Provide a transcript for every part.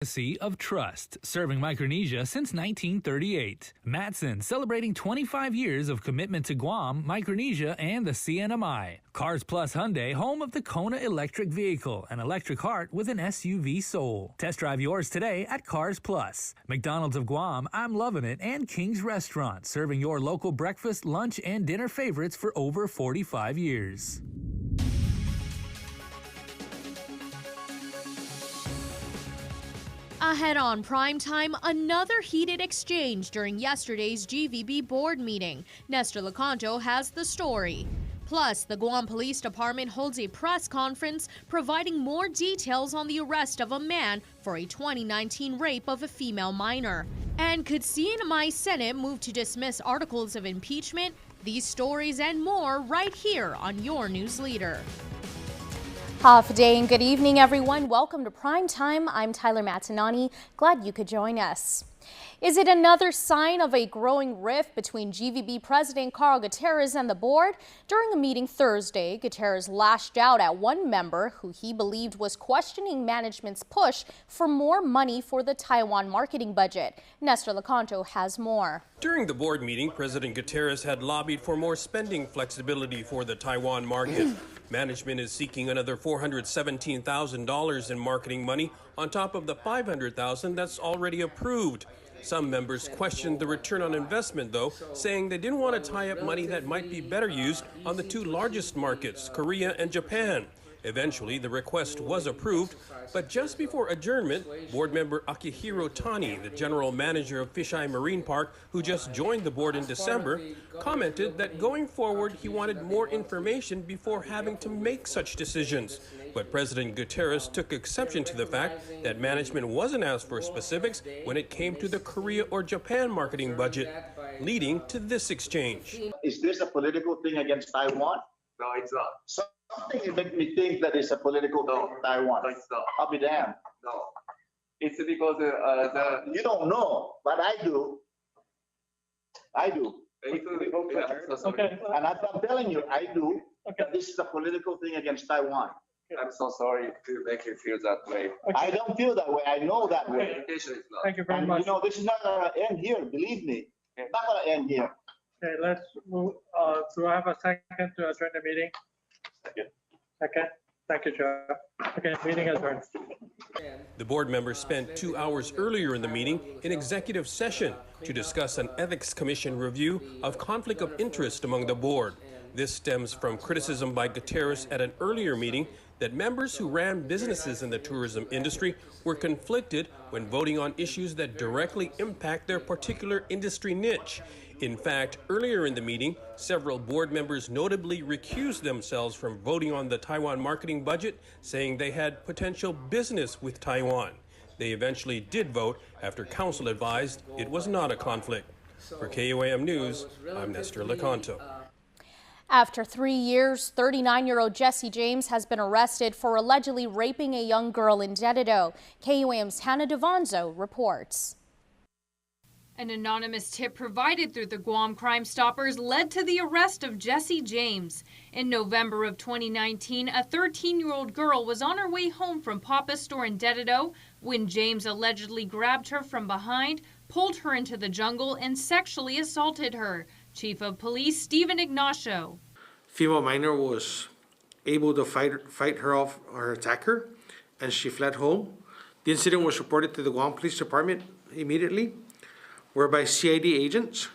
Legacy of trust, serving Micronesia since 1938. Matson, celebrating 25 years of commitment to Guam, Micronesia, and the CNMI. Cars Plus Hyundai, home of the Kona electric vehicle, an electric heart with an SUV soul. Test drive yours today at Cars Plus. McDonald's of Guam, I'm Loving It, and King's Restaurant, serving your local breakfast, lunch, and dinner favorites for over 45 years. Ahead on Primetime, another heated exchange during yesterday's GVB board meeting. Nestor Lecanto has the story. Plus, the Guam Police Department holds a press conference providing more details on the arrest of a man for a 2019 rape of a female minor. And could CNMI Senate move to dismiss articles of impeachment? These stories and more right here on your news leader. Half a day and good evening, everyone. Welcome to Primetime. I'm Tyler Matanani. Glad you could join us. Is it another sign of a growing rift between GVB President Carl Gutierrez and the board? During a meeting Thursday, Gutierrez lashed out at one member who he believed was questioning management's push for more money for the Taiwan marketing budget. Nestor Lecanto has more. During the board meeting, President Gutierrez had lobbied for more spending flexibility for the Taiwan market. Management is seeking another $417,000 in marketing money on top of the $500,000 that's already approved. Some members questioned the return on investment, though, saying they didn't want to tie up money that might be better used on the two largest markets, Korea and Japan. Eventually, the request was approved, but just before adjournment, board member Akihiro Tani, the general manager of Fisheye Marine Park, who just joined the board in December, commented that going forward, he wanted more information before having to make such decisions. But President Gutierrez took exception to the fact that management wasn't asked for specifics when it came to the Korea or Japan marketing budget, leading to this exchange. Is this a political thing against Taiwan? No, it's not. Something that makes me think that it's a political thing against Taiwan. No, it's not. I'll be damned. No. It's because You don't know, but I do. I do. Okay. And I'm telling you, I do. That this is a political thing against Taiwan. I'm so sorry to make you feel that way. I don't feel that way. I know that way. Communication is not. Thank you very And much. you know, this is not going to end here. Believe me. It's not going to end here. Okay, let's move. Do I have a second to adjourn the meeting? Second. Thank you, Joe. Okay, meeting adjourned. The board members spent 2 hours earlier in the meeting in executive session to discuss an ethics commission review of conflict of interest among the board. This stems from criticism by Gutierrez at an earlier meeting that members who ran businesses in the tourism industry were conflicted when voting on issues that directly impact their particular industry niche. In fact, earlier in the meeting, several board members notably recused themselves from voting on the Taiwan marketing budget, saying they had potential business with Taiwan. They eventually did vote after council advised it was not a conflict. For KUAM News, I'm Nestor Lecanto. After 3 years, 39-year-old Jesse James has been arrested for allegedly raping a young girl in Dededo. KUAM's Hannah Devonzo reports. An anonymous tip provided through the Guam Crime Stoppers led to the arrest of Jesse James. In November of 2019, a 13-year-old girl was on her way home from Papa's store in Dededo when James allegedly grabbed her from behind, pulled her into the jungle, and sexually assaulted her. Chief of Police Stephen Ignacio. Female minor was able to fight her off or attack her, and she fled home. The incident was reported to the Guam Police Department immediately, whereby CID agents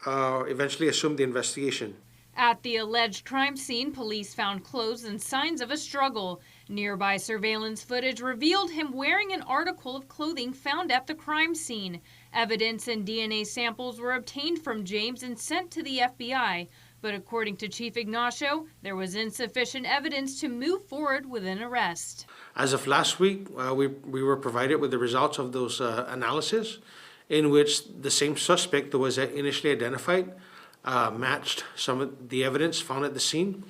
eventually assumed the investigation. At the alleged crime scene, police found clothes and signs of a struggle. Nearby surveillance footage revealed him wearing an article of clothing found at the crime scene. Evidence and DNA samples were obtained from James and sent to the FBI. But according to Chief Ignacio, there was insufficient evidence to move forward with an arrest. As of last week, we were provided with the results of those analysis, in which the same suspect that was initially identified matched some of the evidence found at the scene.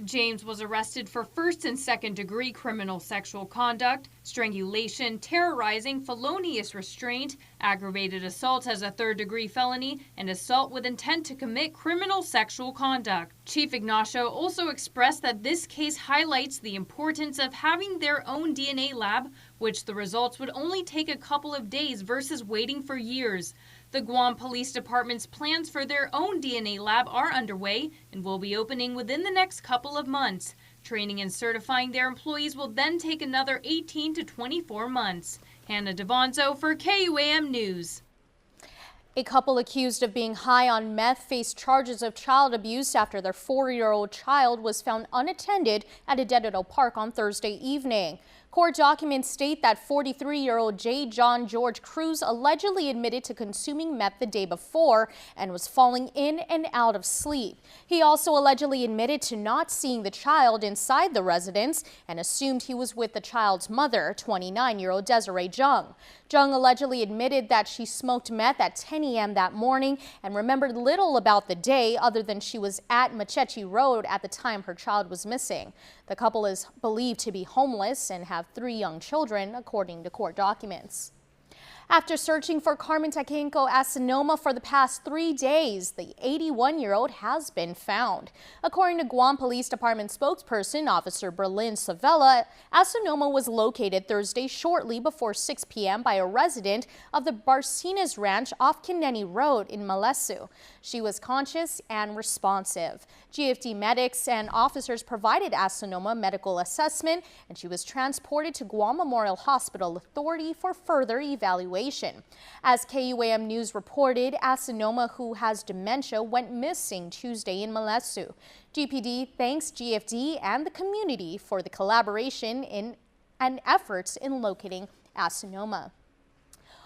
James was arrested for first and second degree criminal sexual conduct, strangulation, terrorizing, felonious restraint, aggravated assault as a third-degree felony, and assault with intent to commit criminal sexual conduct. Chief Ignacio also expressed that this case highlights the importance of having their own DNA lab, which the results would only take a couple of days versus waiting for years. The Guam Police Department's plans for their own DNA lab are underway and will be opening within the next couple of months. Training and certifying their employees will then take another 18 to 24 months. Hannah Devonzo for KUAM News. A couple accused of being high on meth faced charges of child abuse after their 4-year-old child was found unattended at a Dedito Park on Thursday evening. Court documents state that 43-year-old J. John George Cruz allegedly admitted to consuming meth the day before and was falling in and out of sleep. He also allegedly admitted to not seeing the child inside the residence and assumed he was with the child's mother, 29-year-old Desiree Jung. Jung allegedly admitted that she smoked meth at 10 a.m. that morning and remembered little about the day other than she was at Machechi Road at the time her child was missing. The couple is believed to be homeless and have 3 young children, according to court documents. After searching for Carmen Taquenco as Sonoma for the past 3 days, the 81-year-old has been found. According to Guam Police Department spokesperson Officer Berlin Savella, Sonoma was located Thursday shortly before 6 p.m. by a resident of the Barcinas Ranch off Kineni Road in Malesu. She was conscious and responsive. GFD medics and officers provided Sonoma medical assessment, and she was transported to Guam Memorial Hospital Authority for further evaluation. As KUAM News reported, Sonoma, who has dementia, went missing Tuesday in Malesu. GPD thanks GFD and the community for the collaboration and efforts in locating Sonoma.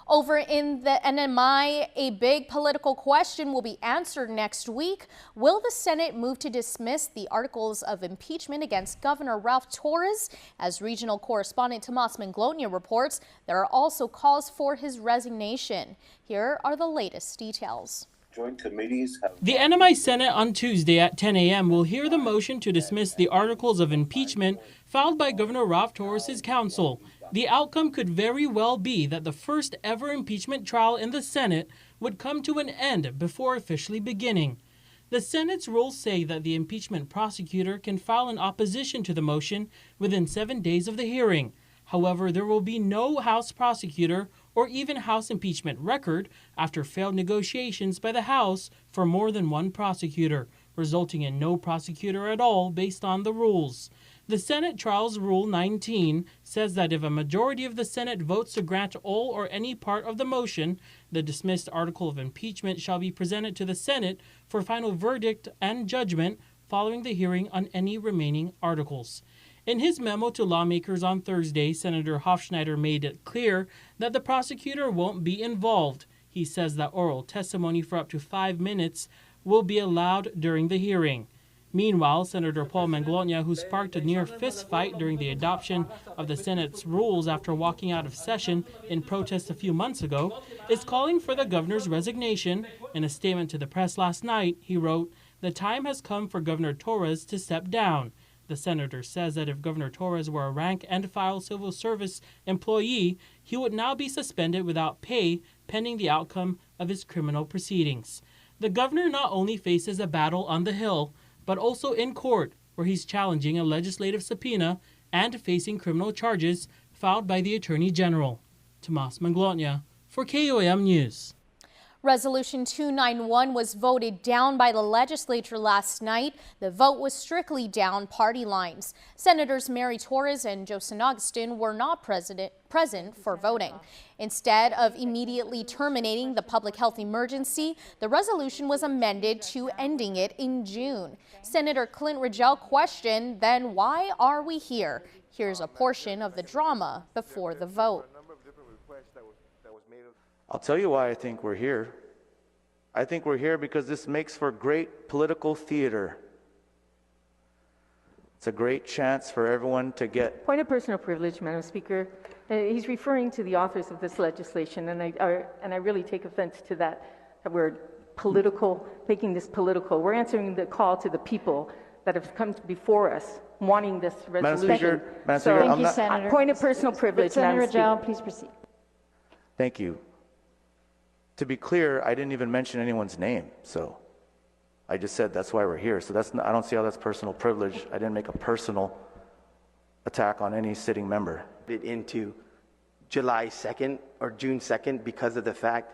Over in the NMI, a big political question will be answered next week. Will the Senate move to dismiss the articles of impeachment against Governor Ralph Torres? As regional correspondent Tomas Manglotnia reports, there are also calls for his resignation. Here are the latest details. Joint committees have... The NMI Senate on Tuesday at 10 a.m. will hear the motion to dismiss the articles of impeachment filed by Governor Ralph Torres' counsel. The outcome could very well be that the first ever impeachment trial in the Senate would come to an end before officially beginning. The Senate's rules say that the impeachment prosecutor can file an opposition to the motion within 7 days of the hearing. However, there will be no House prosecutor or even House impeachment record after failed negotiations by the House for more than one prosecutor, resulting in no prosecutor at all based on the rules. The Senate Trials Rule 19 says that if a majority of the Senate votes to grant all or any part of the motion, the dismissed article of impeachment shall be presented to the Senate for final verdict and judgment following the hearing on any remaining articles. In his memo to lawmakers on Thursday, Senator Hofschneider made it clear that the prosecutor won't be involved. He says that oral testimony for up to 5 minutes will be allowed during the hearing. Meanwhile, Senator Paul Manglotnia, who sparked a near fistfight during the adoption of the Senate's rules after walking out of session in protest a few months ago, is calling for the governor's resignation. In a statement to the press last night, he wrote, "The time has come for Governor Torres to step down." The senator says that if Governor Torres were a rank and file civil service employee, he would now be suspended without pay pending the outcome of his criminal proceedings. The governor not only faces a battle on the Hill, but also in court, where he's challenging a legislative subpoena and facing criminal charges filed by the Attorney General. Tomas Manglotnia for KUAM News. Resolution 291 was voted down by the legislature last night. The vote was strictly down party lines. Senators Mary Torres and Joe San Agustin were not present for voting. Instead of immediately terminating the public health emergency, the resolution was amended to ending it in June. Senator Clint Rigel questioned, then why are we here? Here's a portion of the drama before the vote. I'll tell you why I think we're here. I think we're here because this makes for great political theater. It's a great chance for everyone to get... Point of personal privilege, Madam Speaker. He's referring to the authors of this legislation, and I really take offense to that word, political, making this political. We're answering the call to the people that have come before us wanting this resolution. Madam Speaker, I'm not. Senator. Point of personal privilege, Senator Madam Speaker. Adjao, please proceed. Thank you. To be clear, I didn't even mention anyone's name, so I just said that's why we're here. So that's not, I don't see how that's personal privilege. I didn't make a personal attack on any sitting member. Into July 2nd or June 2nd because of the fact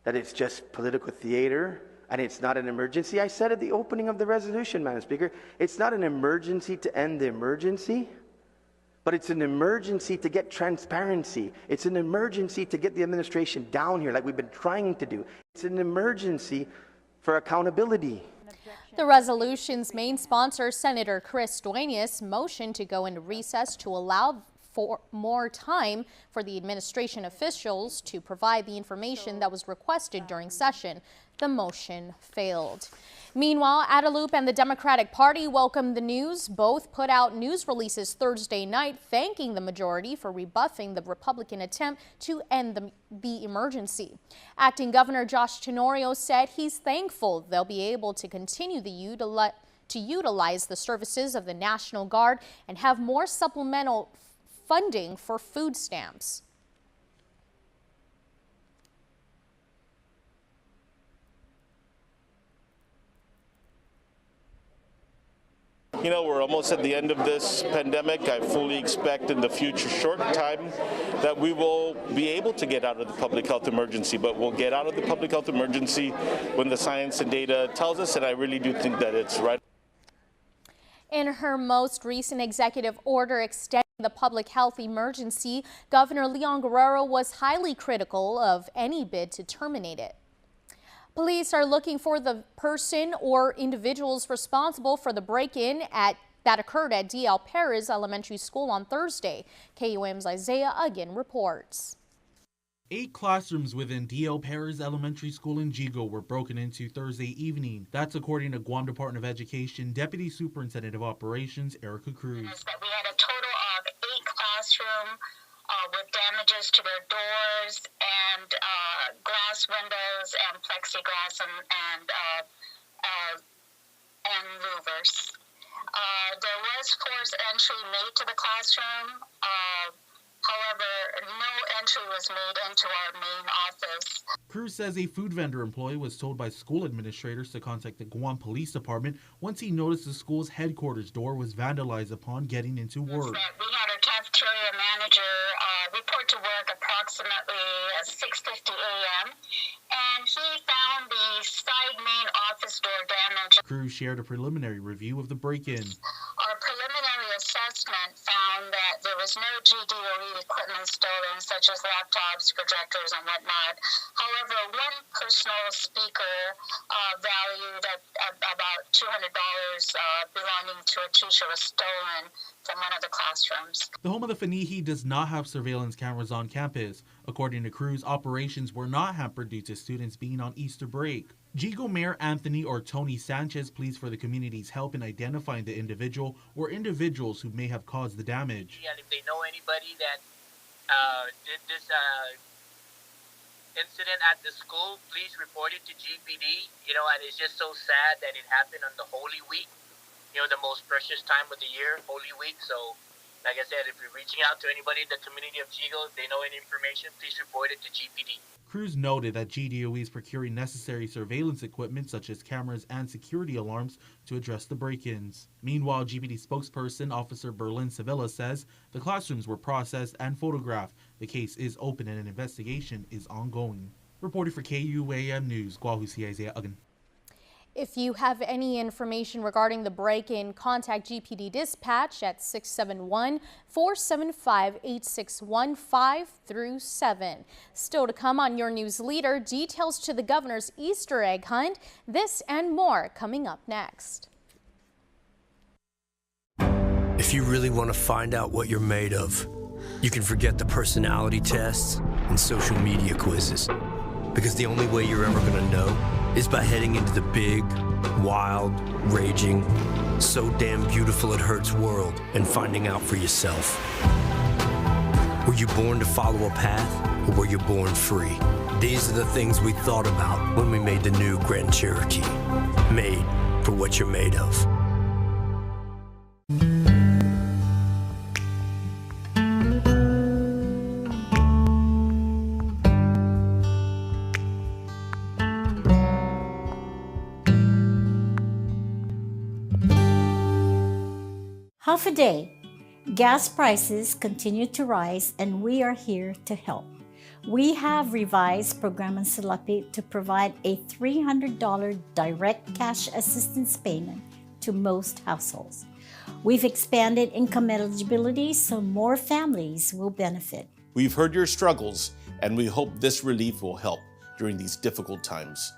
that it's just political theater and it's not an emergency. I said at the opening of the resolution, Madam Speaker, it's not an emergency to end the emergency, but it's an emergency to get transparency. It's an emergency to get the administration down here like we've been trying to do. It's an emergency for accountability. The resolution's main sponsor, Senator Chris Duenas, motioned to go into recess to allow for more time for the administration officials to provide the information that was requested during session. The motion failed. Meanwhile, Guadalupe and the Democratic Party welcomed the news. Both put out news releases Thursday night thanking the majority for rebuffing the Republican attempt to end the emergency. Acting Governor Josh Tenorio said he's thankful they'll be able to continue to utilize the services of the National Guard and have more supplemental funding for food stamps. You know, we're almost at the end of this pandemic. I fully expect in the future short time that we will be able to get out of the public health emergency, but we'll get out of the public health emergency when the science and data tells us, and I really do think that it's right. In her most recent executive order extending the public health emergency, Governor Leon Guerrero was highly critical of any bid to terminate it. Police are looking for the person or individuals responsible for the break-in that occurred at D.L. Perez Elementary School on Thursday. KUAM's Isaiah Uggan reports. 8 classrooms within D.L. Perez Elementary School in Jigo were broken into Thursday evening. That's according to Guam Department of Education Deputy Superintendent of Operations Erica Cruz. We had a total of 8 classrooms with damages to their doors and glass windows and plexiglass and louvers. There was forced entry made to the classroom. However, no entry was made into our main office. Cruz says a food vendor employee was told by school administrators to contact the Guam Police Department once he noticed the school's headquarters door was vandalized upon getting into work. We had our cafeteria manager report to work approximately at 6:50 a.m. and he found the side main office door damaged. Cruz shared a preliminary review of the break-in. Our preliminary assessment found that there was no GDOE equipment stolen, such as laptops, projectors, and whatnot. However, one personal speaker valued at about $200 belonging to a teacher was stolen from one of the classrooms. The home of the Fanihi does not have surveillance cameras on campus. According to Cruz, operations were not hampered due to students being on Easter break. Jigo Mayor Anthony or Tony Sanchez pleads for the community's help in identifying the individual or individuals who may have caused the damage. And if they know anybody that did this incident at the school, please report it to GPD. And it's just so sad that it happened on the Holy Week, the most precious time of the year, Holy Week. So, like I said, if you're reaching out to anybody in the community of Jigo, if they know any information, please report it to GPD. Cruz noted that GDOE is procuring necessary surveillance equipment such as cameras and security alarms to address the break-ins. Meanwhile, GPD spokesperson Officer Berlin Sevilla says the classrooms were processed and photographed. The case is open and an investigation is ongoing. Reporting for KUAM News, Guahusi Isaiah Uggan. If you have any information regarding the break-in, contact GPD Dispatch at 671-475-8615 through 7. Still to come on your news leader, details to the governor's Easter egg hunt. This and more coming up next. If you really want to find out what you're made of, you can forget the personality tests and social media quizzes. Because the only way you're ever going to know is by heading into the big, wild, raging, so damn beautiful it hurts world and finding out for yourself. Were you born to follow a path, or were you born free? These are the things we thought about when we made the new Grand Cherokee. Made for what you're made of. Half a day. Gas prices continue to rise and we are here to help. We have revised Programa Salapi to provide a $300 direct cash assistance payment to most households. We've expanded income eligibility so more families will benefit. We've heard your struggles and we hope this relief will help during these difficult times.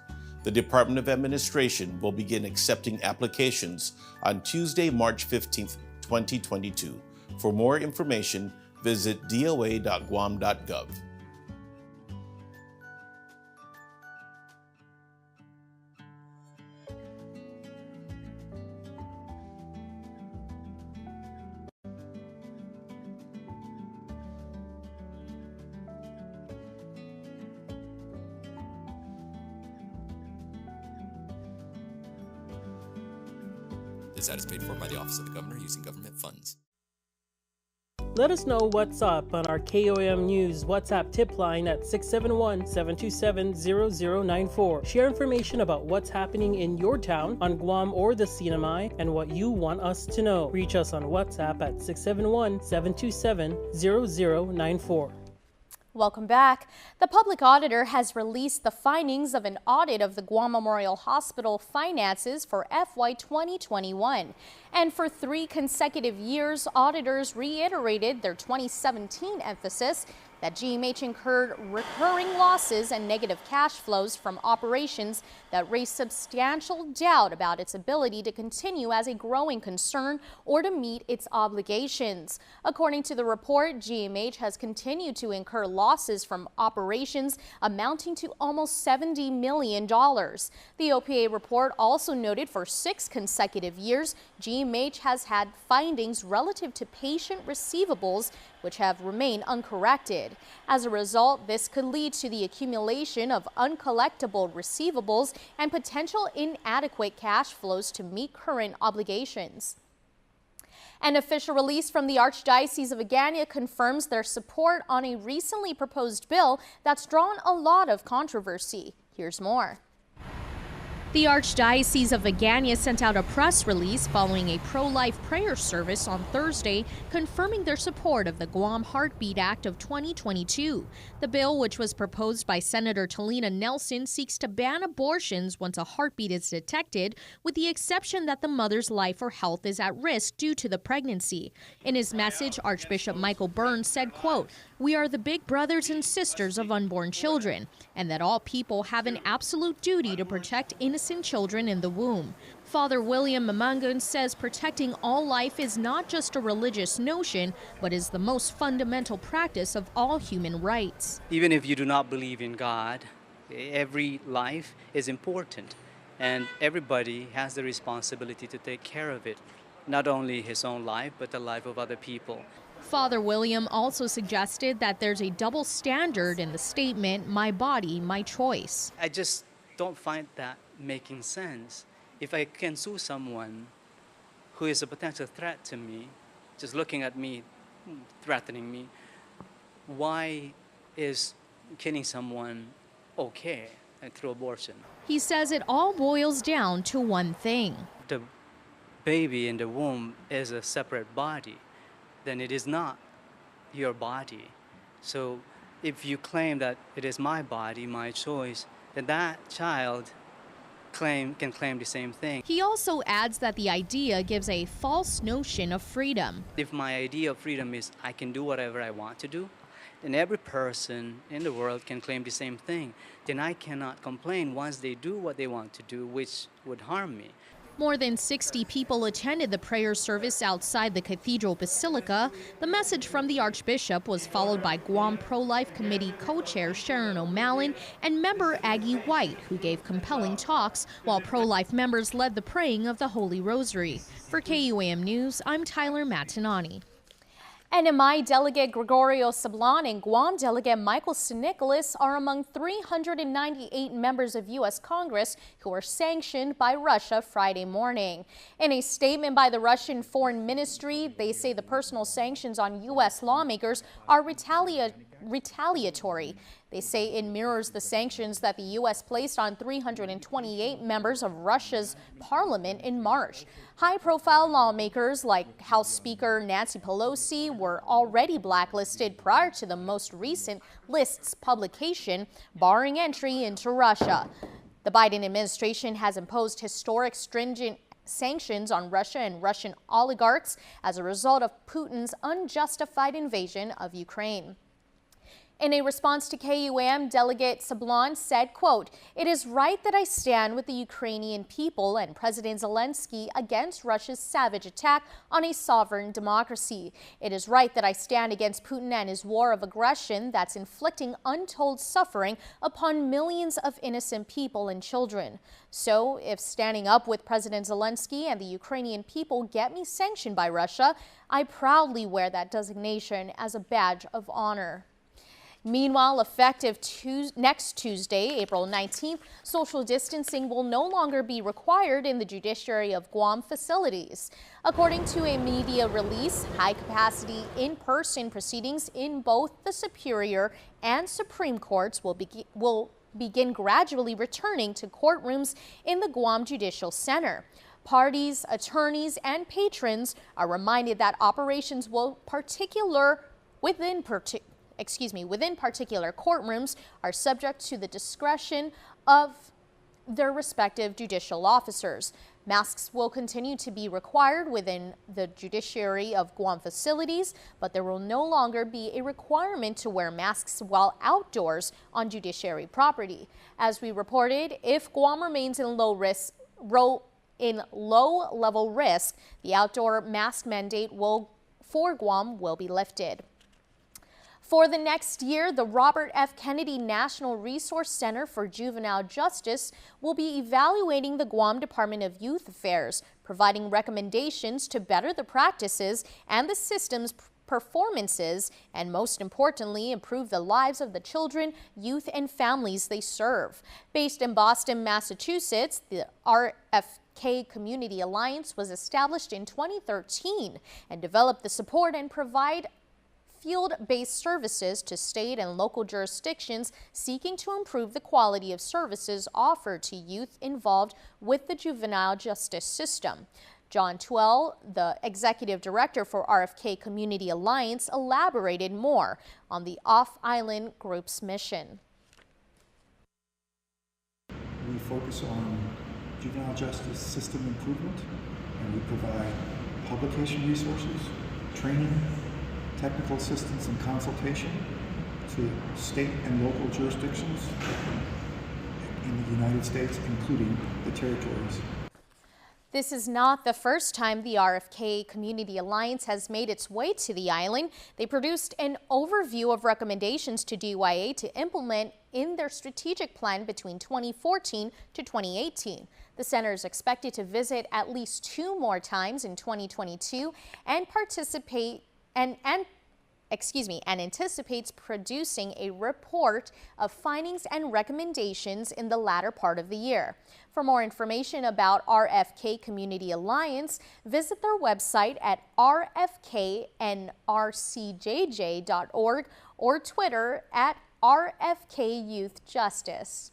The Department of Administration will begin accepting applications on Tuesday, March 15th, 2022. For more information, visit doa.guam.gov. This ad is paid for by the Office of the Governor using government funds. Let us know what's up on our KUAM News WhatsApp tip line at 671-727-0094. Share information about what's happening in your town, on Guam or the CNMI, and what you want us to know. Reach us on WhatsApp at 671-727-0094. Welcome back. The public auditor has released the findings of an audit of the Guam Memorial Hospital finances for FY 2021. And for 3 consecutive years, auditors reiterated their 2017 emphasis that GMH incurred recurring losses and negative cash flows from operations that raised substantial doubt about its ability to continue as a growing concern or to meet its obligations. According to the report, GMH has continued to incur losses from operations amounting to almost $70 million. The OPA report also noted for 6 consecutive years, GMH has had findings relative to patient receivables which have remained uncorrected. As a result, this could lead to the accumulation of uncollectible receivables and potential inadequate cash flows to meet current obligations. An official release from the Archdiocese of Agana confirms their support on a recently proposed bill that's drawn a lot of controversy. Here's more. The Archdiocese of Agana sent out a press release following a pro-life prayer service on Thursday, confirming their support of the Guam Heartbeat Act of 2022. The bill, which was proposed by Senator Talina Nelson, seeks to ban abortions once a heartbeat is detected, with the exception that the mother's life or health is at risk due to the pregnancy. In his message, Archbishop Michael Burns said, quote, "We are the big brothers and sisters of unborn children, and that all people have an absolute duty to protect innocent children in the womb." Father William Mamangun says protecting all life is not just a religious notion, but is the most fundamental practice of all human rights. Even if you do not believe in God, every life is important, and everybody has the responsibility to take care of it, not only his own life, but the life of other people. Father William also suggested that there's a double standard in the statement, "My body, my choice." I just don't find that making sense. If I can sue someone who is a potential threat to me, just looking at me, threatening me, why is killing someone okay through abortion? He says it all boils down to one thing. The baby in the womb is a separate body, then it is not your body. So if you claim that it is my body, my choice, then that child can claim the same thing. He also adds that the idea gives a false notion of freedom. If my idea of freedom is I can do whatever I want to do, then every person in the world can claim the same thing. Then I cannot complain once they do what they want to do, which would harm me. More than 60 people attended the prayer service outside the Cathedral Basilica. The message from the Archbishop was followed by Guam Pro-Life Committee co-chair Sharon O'Malley and member Aggie White, who gave compelling talks, while pro-life members led the praying of the Holy Rosary. For KUAM News, I'm Tyler Matinani. NMI Delegate Gregorio Sablan and Guam Delegate Michael Sinicolas are among 398 members of U.S. Congress who were sanctioned by Russia Friday morning. In a statement by the Russian Foreign Ministry, they say the personal sanctions on U.S. lawmakers are retaliatory retaliatory. They say it mirrors the sanctions that the U.S. placed on 328 members of Russia's parliament in March. High-profile lawmakers like House Speaker Nancy Pelosi were already blacklisted prior to the most recent list's publication, barring entry into Russia. The Biden administration has imposed historic stringent sanctions on Russia and Russian oligarchs as a result of Putin's unjustified invasion of Ukraine. In a response to KUAM, Delegate Sablon said, quote, "It is right that I stand with the Ukrainian people and President Zelensky against Russia's savage attack on a sovereign democracy. It is right that I stand against Putin and his war of aggression that's inflicting untold suffering upon millions of innocent people and children. So, if standing up with President Zelensky and the Ukrainian people get me sanctioned by Russia, I proudly wear that designation as a badge of honor." Meanwhile, effective next Tuesday, April 19th, social distancing will no longer be required in the Judiciary of Guam facilities. According to a media release, high-capacity in-person proceedings in both the Superior and Supreme Courts will begin gradually returning to courtrooms in the Guam Judicial Center. Parties, attorneys, and patrons are reminded that operations within particular courtrooms are subject to the discretion of their respective judicial officers. Masks will continue to be required within the Judiciary of Guam facilities, but there will no longer be a requirement to wear masks while outdoors on judiciary property. As we reported, if Guam remains in low-level risk, the outdoor mask mandate for Guam will be lifted. For the next year, the Robert F. Kennedy National Resource Center for Juvenile Justice will be evaluating the Guam Department of Youth Affairs, providing recommendations to better the practices and the system's performances, and most importantly, improve the lives of the children, youth, and families they serve. Based in Boston, Massachusetts, the RFK Community Alliance was established in 2013 and developed the support and provide field-based services to state and local jurisdictions seeking to improve the quality of services offered to youth involved with the juvenile justice system. John Twell, the executive director for RFK Community Alliance, elaborated more on the off-island group's mission. We focus on juvenile justice system improvement, and we provide publication resources, training, technical assistance and consultation to state and local jurisdictions in the United States, including the territories. This is not the first time the RFK Community Alliance has made its way to the island. They produced an overview of recommendations to DYA to implement in their strategic plan between 2014 to 2018. The center is expected to visit at least 2 more times in 2022 and anticipates producing a report of findings and recommendations in the latter part of the year. For more information about RFK Community Alliance, visit their website at rfknrcjj.org or Twitter at RFKYouthJustice.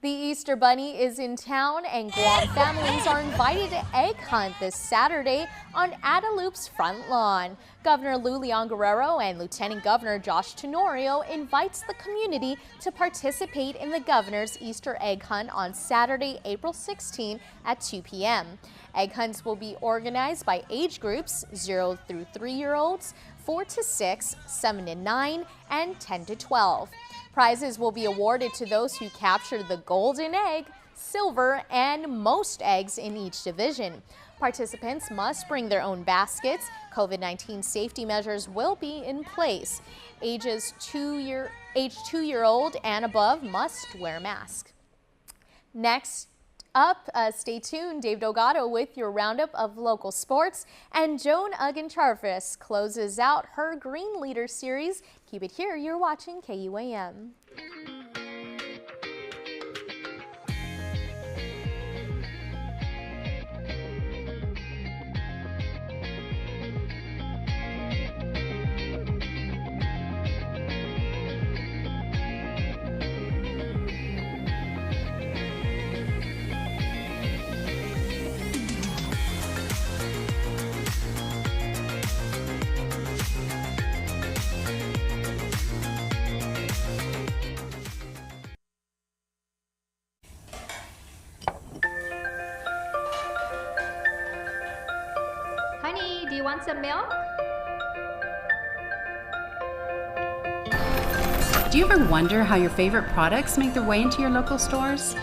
The Easter Bunny is in town, and Guam families are invited to egg hunt this Saturday on Adaloop's front lawn. Governor Lou Leon Guerrero and Lieutenant Governor Josh Tenorio invites the community to participate in the governor's Easter egg hunt on Saturday, April 16 at 2 p.m. Egg hunts will be organized by age groups 0 through 3-year-olds, 4 to 6, 7 to 9, and 10 to 12. Prizes will be awarded to those who capture the golden egg, silver, and most eggs in each division. Participants must bring their own baskets. COVID-19 safety measures will be in place. Age 2-year-old and above must wear a mask. Next up, stay tuned. Dave Delgado with your roundup of local sports, and Joan Uggan-Charfus closes out her Green Leader series. Keep it here. You're watching KUAM. you want some milk? Do you ever wonder how your favorite products make their way into your local stores?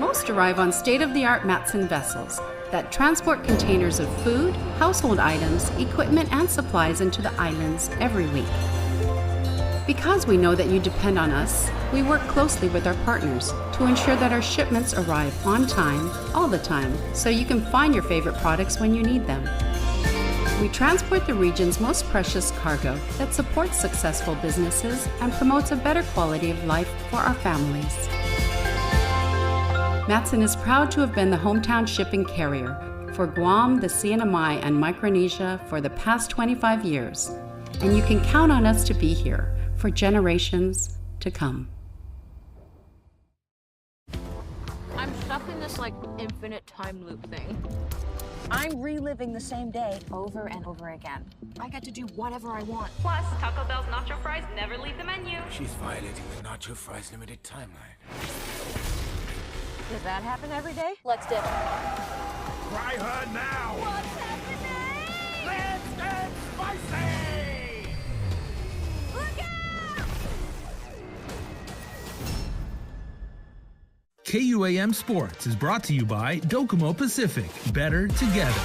Most arrive on state-of-the-art Matson vessels that transport containers of food, household items, equipment, and supplies into the islands every week. Because we know that you depend on us, we work closely with our partners to ensure that our shipments arrive on time, all the time, so you can find your favorite products when you need them. We transport the region's most precious cargo that supports successful businesses and promotes a better quality of life for our families. Matson is proud to have been the hometown shipping carrier for Guam, the CNMI, and Micronesia for the past 25 years, and you can count on us to be here for generations to come. I'm stuck in this infinite time loop thing. I'm reliving the same day over and over again. I get to do whatever I want. Plus, Taco Bell's nacho fries never leave the menu. She's violating the nacho fries limited timeline. Does that happen every day? Let's dip. Try her now! What's happening? Let's get spicy! Look out! KUAM Sports is brought to you by Docomo Pacific. Better together.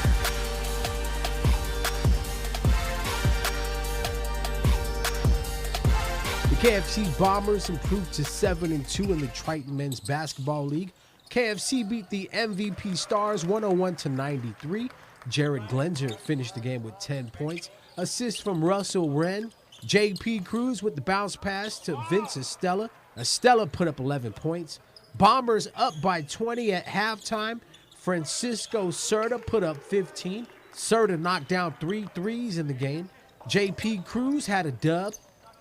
The KFC Bombers improved to 7-2 in the Triton Men's Basketball League. KFC beat the MVP Stars 101-93. Jared Glenser finished the game with 10 points. Assist from Russell Wren. JP Cruz with the bounce pass to Vince Estella. Estella put up 11 points. Bombers up by 20 at halftime. Francisco Serta put up 15. Serta knocked down 3 threes in the game. JP Cruz had a dub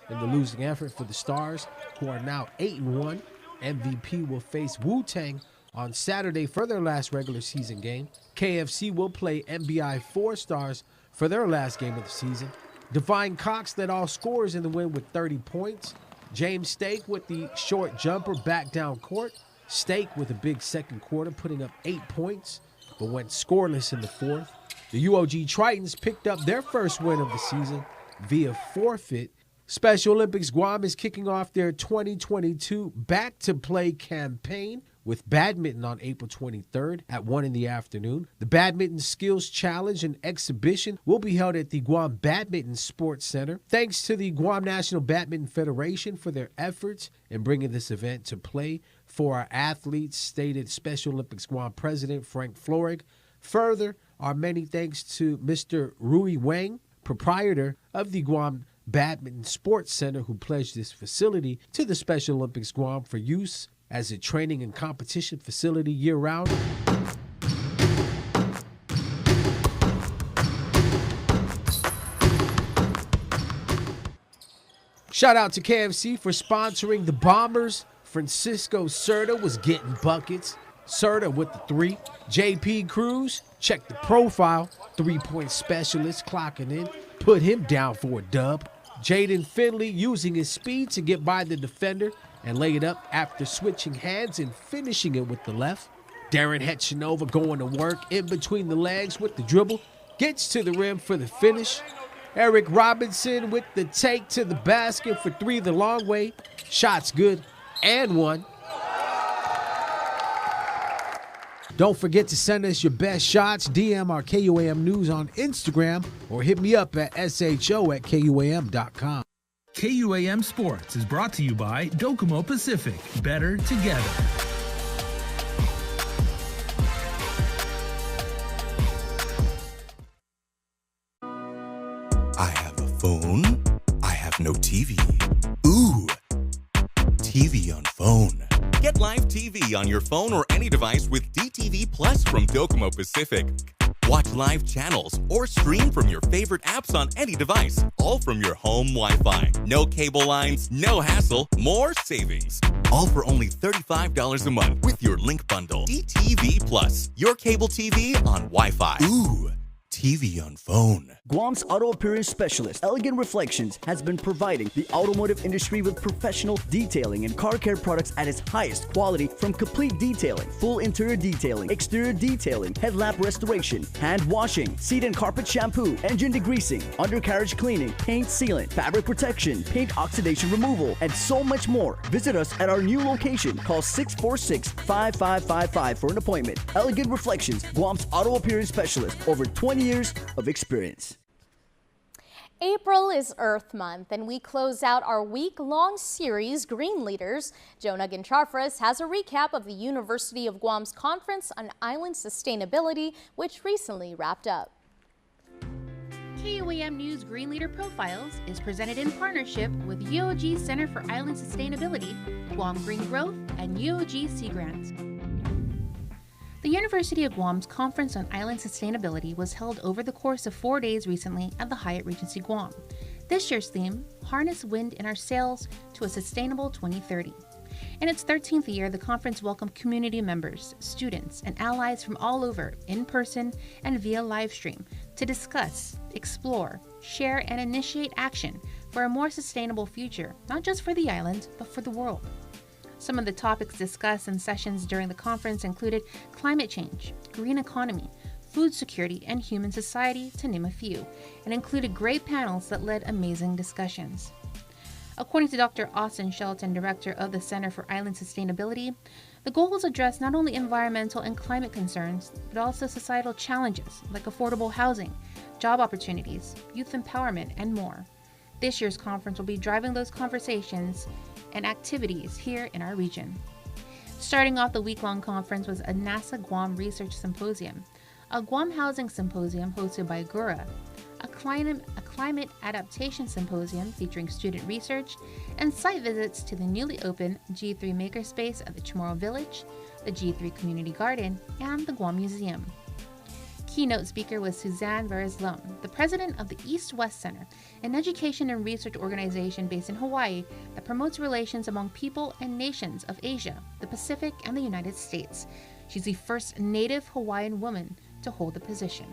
in the losing effort for the Stars, who are now 8-1. MVP will face Wu-Tang on Saturday for their last regular season game. KFC will play MBI 4 Stars for their last game of the season. Divine Cox led all scorers in the win with 30 points. James Stake with the short jumper back down court. Stake with a big second quarter, putting up 8 points, but went scoreless in the fourth. The UOG Tritons picked up their first win of the season via forfeit. Special Olympics Guam is kicking off their 2022 Back to Play campaign with badminton on April 23rd at 1 in the afternoon. The Badminton Skills Challenge and Exhibition will be held at the Guam Badminton Sports Center. Thanks to the Guam National Badminton Federation for their efforts in bringing this event to play for our athletes, stated Special Olympics Guam President Frank Florig. Further, our many thanks to Mr. Rui Wang, proprietor of the Guam Badminton Sports Center, who pledged this facility to the Special Olympics Guam for use as a training and competition facility year-round. Shout out to KFC for sponsoring the Bombers. Francisco Serta was getting buckets. Serta with the 3. JP Cruz, check the profile. 3-point specialist clocking in. Put him down for a dub. Jaden Finley using his speed to get by the defender and lay it up after switching hands and finishing it with the left. Darren Hetchinova going to work in between the legs with the dribble. Gets to the rim for the finish. Eric Robinson with the take to the basket for 3 the long way. Shots good and 1. Don't forget to send us your best shots. DM our KUAM News on Instagram or hit me up at sho@kuam.com. KUAM Sports is brought to you by Docomo Pacific. Better together. I have a phone. I have no TV. Ooh, TV on phone. Get live TV on your phone or any device with DTV Plus from Docomo Pacific. Watch live channels or stream from your favorite apps on any device, all from your home Wi-Fi. No cable lines, no hassle, more savings. All for only $35 a month with your link bundle. DTV Plus, your cable TV on Wi-Fi. Ooh, TV on phone. Guam's auto appearance specialist, Elegant Reflections, has been providing the automotive industry with professional detailing and car care products at its highest quality, from complete detailing, full interior detailing, exterior detailing, headlamp restoration, hand washing, seat and carpet shampoo, engine degreasing, undercarriage cleaning, paint sealant, fabric protection, paint oxidation removal, and so much more. Visit us at our new location. Call 646-5555 for an appointment. Elegant Reflections, Guam's auto appearance specialist, over 20 years of experience. April is Earth Month, and we close out our week-long series, Green Leaders. Jonah Ginchafres has a recap of the University of Guam's Conference on Island Sustainability, which recently wrapped up. KUAM News Green Leader Profiles is presented in partnership with UOG Center for Island Sustainability, Guam Green Growth, and UOG Sea Grants. The University of Guam's Conference on Island Sustainability was held over the course of 4 days recently at the Hyatt Regency Guam. This year's theme, Harness Wind in Our Sails to a Sustainable 2030. In its 13th year, the conference welcomed community members, students, and allies from all over, in person and via live stream, to discuss, explore, share, and initiate action for a more sustainable future, not just for the island, but for the world. Some of the topics discussed in sessions during the conference included climate change, green economy, food security, and human society, to name a few, and included great panels that led amazing discussions. According to Dr. Austin Shelton, director of the Center for Island Sustainability, the goals address not only environmental and climate concerns, but also societal challenges like affordable housing, job opportunities, youth empowerment, and more. This year's conference will be driving those conversations and activities here in our region. Starting off the week-long conference was a NASA Guam Research Symposium, a Guam Housing Symposium hosted by GURA, a climate adaptation symposium featuring student research, and site visits to the newly opened G3 Makerspace at the Chamorro Village, the G3 Community Garden, and the Guam Museum. Keynote speaker was Suzanne Veres-Lum, the president of the East-West Center, an education and research organization based in Hawaii that promotes relations among people and nations of Asia, the Pacific, and the United States. She's the first native Hawaiian woman to hold the position.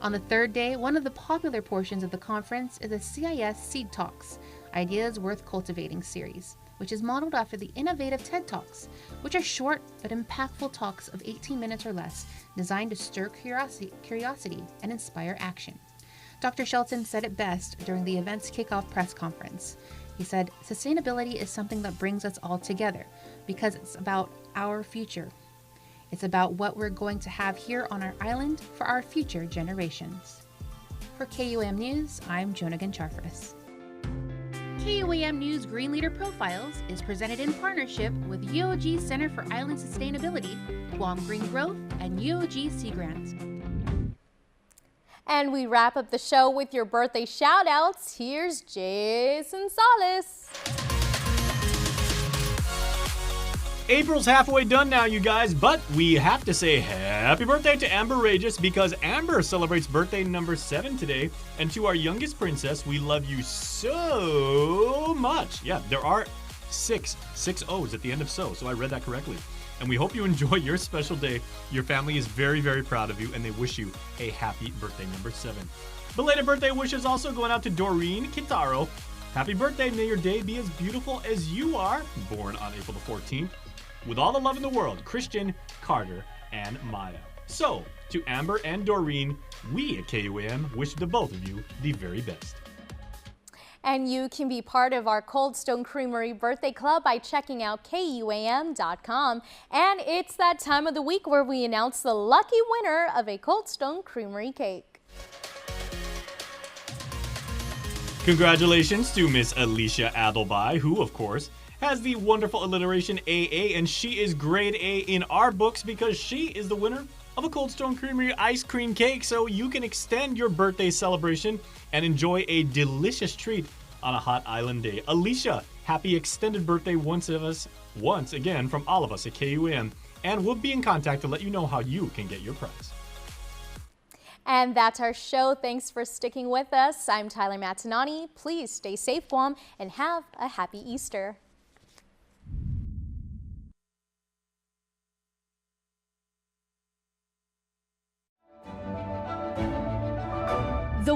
On the third day, one of the popular portions of the conference is the CIS Seed Talks, Ideas Worth Cultivating series, which is modeled after the innovative TED Talks, which are short but impactful talks of 18 minutes or less, designed to stir curiosity and inspire action. Dr. Shelton said it best during the event's kickoff press conference. He said, "Sustainability is something that brings us all together because it's about our future. It's about what we're going to have here on our island for our future generations." For KUAM News, I'm Jonah Ginchafres. KUAM News Green Leader Profiles is presented in partnership with UOG Center for Island Sustainability, Guam Green Growth, and UOG Sea Grants. And we wrap up the show with your birthday shout-outs. Here's Jason Salas. April's halfway done now, you guys, but we have to say happy birthday to Amber Regis because Amber celebrates birthday number 7 today. And to our youngest princess, we love you so much. Yeah, there are six O's at the end of so I read that correctly. And we hope you enjoy your special day. Your family is very, very proud of you, and they wish you a happy birthday number 7. Belated birthday wishes also going out to Doreen Kitaro. Happy birthday, may your day be as beautiful as you are, born on April the 14th. With all the love in the world, Christian, Carter, and Maya. So, to Amber and Doreen, we at KUAM wish the both of you the very best. And you can be part of our Cold Stone Creamery Birthday Club by checking out KUAM.com. And it's that time of the week where we announce the lucky winner of a Cold Stone Creamery cake. Congratulations to Miss Alicia Adelby, who, of course, has the wonderful alliteration AA, and she is grade A in our books because she is the winner of a Cold Stone Creamery ice cream cake, so you can extend your birthday celebration and enjoy a delicious treat on a hot island day. Alicia, happy extended birthday once again from all of us at KUAM, and we'll be in contact to let you know how you can get your prize. And that's our show. Thanks for sticking with us. I'm Tyler Matinani. Please stay safe, Guam, and have a happy Easter.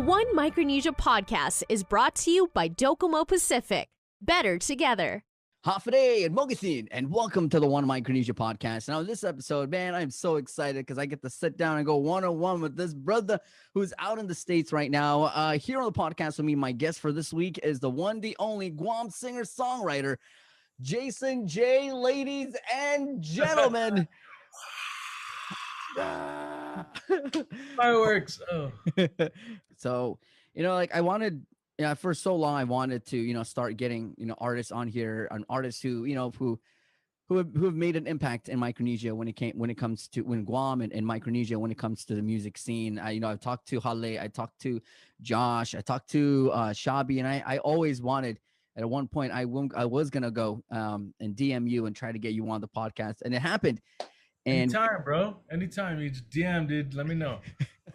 One Micronesia podcast is brought to you by Docomo Pacific. Better together. Hafaday and Mogasin, and welcome to the One Micronesia podcast. Now, this episode, man, I'm so excited because I get to sit down and go one-on-one with this brother who's out in the States right now. Here on the podcast with me, my guest for this week is the one, the only Guam singer-songwriter, Jason J. Ladies and gentlemen. Fireworks. Oh. So, I wanted, for so long, I wanted to, start getting, artists on here, artists who, who have made an impact in Micronesia when it comes to Guam and Micronesia when it comes to the music scene. I've talked to Hale, I talked to Josh, I talked to Shabi, and I always wanted. At one point, I was gonna go and DM you and try to get you on the podcast, and it happened. And anytime, bro. Anytime you just DM, dude. Let me know.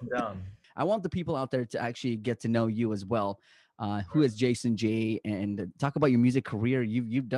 I'm down. I want the people out there to actually get to know you as well. Who is Jason J, and talk about your music career. You've done